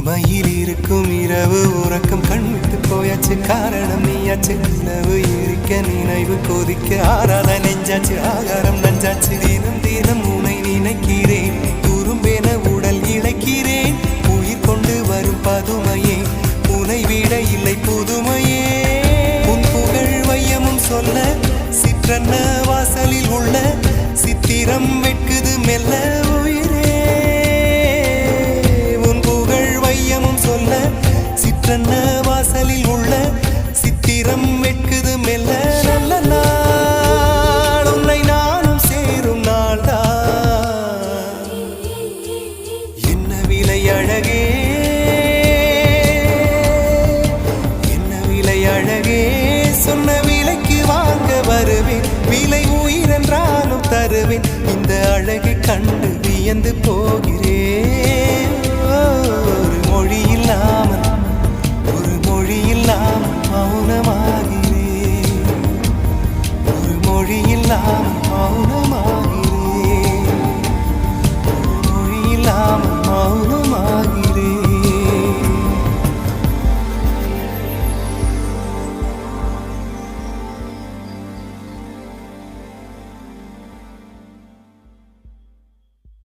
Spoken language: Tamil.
தனிமையில் இருக்கும் இரவு உறக்கம் கண்விட்டு போயாச்சு காரணம் நீயாச்சு நிலவு இருக்க நினைவு கொதிக்க ஆறாத நெஞ்சாச்சு ஆகாரம் நஞ்சாச்சு தினம் தினம் உனை நினைக்கிறேன் துரும்பென உடல் இழைக்கிறேன் உயிர் கொண்டு வரும் பதுமையே உனை விட இல்லை புதுமையே உன் புகழ் வையமும் சொல்ல சிற்றன்ன வாசலில் உள்ள சித்திரம் வெட்குது மெல்ல உயிரே உன் புகழ் வையமும் சொல்ல சிற்றன்ன வாசலில் உள்ள சித்திரம் வெட்குது மெல்ல நல்ல நாள் உன்னை நானும் சேரும் நாள்தான் என்ன விலை அழகே என்ன விலை அழகே சொன்ன விலைக்கு வாங்க வருவேன் விலை உயிரென்றாலும் தருவேன் இந்த அழகை கண்டு வியந்து போகிறேன்